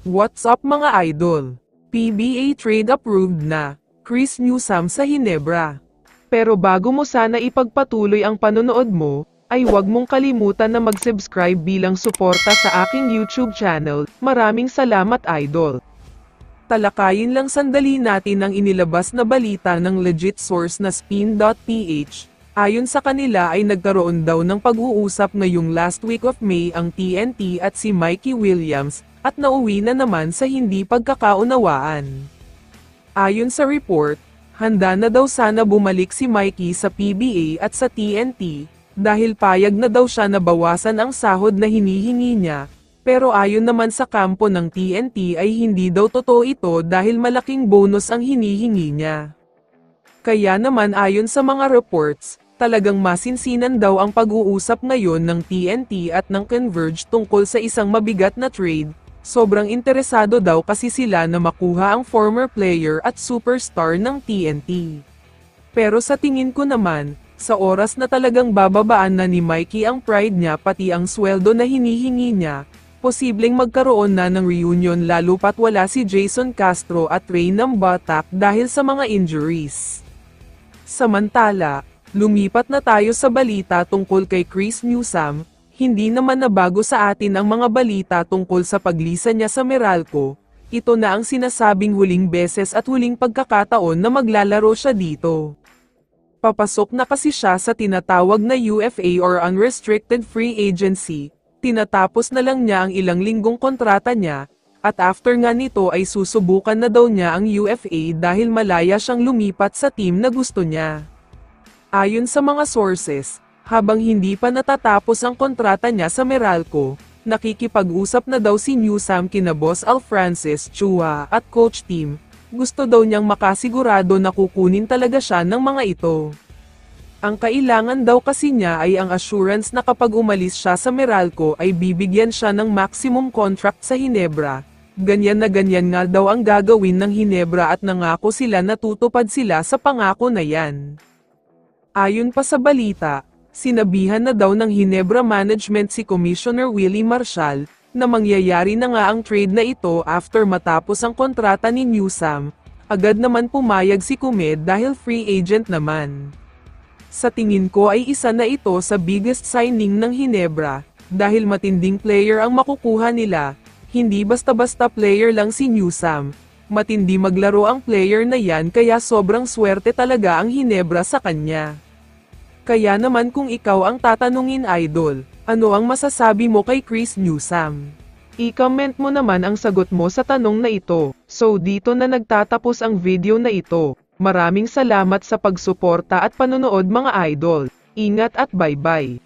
What's up mga idol? PBA trade approved na, Chris Newsome sa Hinebra. Pero bago mo sana ipagpatuloy ang panonood mo, ay huwag mong kalimutan na mag-subscribe bilang suporta sa aking YouTube channel. Maraming salamat idol. Talakayin lang sandali natin ang inilabas na balita ng legit source na Spin.ph. Ayon sa kanila ay nagkaroon daw ng pag-uusap ngayong last week of May ang TNT at si Mikey Williams, at nauwi na naman sa hindi pagkakaunawaan. Ayon sa report, handa na daw sana bumalik si Mikey sa PBA at sa TNT, dahil payag na daw siya na bawasan ang sahod na hinihingi niya, pero ayon naman sa kampo ng TNT ay hindi daw totoo ito dahil malaking bonus ang hinihingi niya. Kaya naman ayon sa mga reports, talagang masinsinan daw ang pag-uusap ngayon ng TNT at ng Converge tungkol sa isang mabigat na trade. Sobrang interesado daw kasi sila na makuha ang former player at superstar ng TNT. Pero sa tingin ko naman, sa oras na talagang bababaan na ni Mikey ang pride niya pati ang sweldo na hinihingi niya, posibleng magkaroon na ng reunion lalo pat wala si Jason Castro at Reynam Batak dahil sa mga injuries. Samantala, lumipat na tayo sa balita tungkol kay Chris Newsome. Hindi naman nabago sa atin ang mga balita tungkol sa paglisa niya sa Meralco. Ito na ang sinasabing huling beses at huling pagkakataon na maglalaro siya dito. Papasok na kasi siya sa tinatawag na UFA or Unrestricted Free Agency. Tinatapos na lang niya ang ilang linggong kontrata niya, at after nga nito ay susubukan na daw niya ang UFA dahil malaya siyang lumipat sa team na gusto niya. Ayon sa mga sources, habang hindi pa natatapos ang kontrata niya sa Meralco, nakikipag-usap na daw si Newsome kina Boss Al Francis Chua at coach team. Gusto daw niyang makasigurado na kukunin talaga siya ng mga ito. Ang kailangan daw kasi niya ay ang assurance na kapag umalis siya sa Meralco ay bibigyan siya ng maximum contract sa Hinebra. Ganyan na ganyan nga daw ang gagawin ng Hinebra at nangako sila na tutupad sila sa pangako na yan. Ayon pa sa balita, sinabihan na daw ng Hinebra management si Commissioner Willie Marshall, na mangyayari na nga ang trade na ito after matapos ang kontrata ni Newsome. Agad naman pumayag si Kumed dahil free agent naman. Sa tingin ko ay isa na ito sa biggest signing ng Hinebra, dahil matinding player ang makukuha nila, hindi basta-basta player lang si Newsome. Matindi maglaro ang player na yan kaya sobrang swerte talaga ang Hinebra sa kanya. Kaya naman kung ikaw ang tatanungin idol, ano ang masasabi mo kay Chris Newsome? I-comment mo naman ang sagot mo sa tanong na ito. So dito na nagtatapos ang video na ito. Maraming salamat sa pagsuporta at panonood mga idol. Ingat at bye-bye.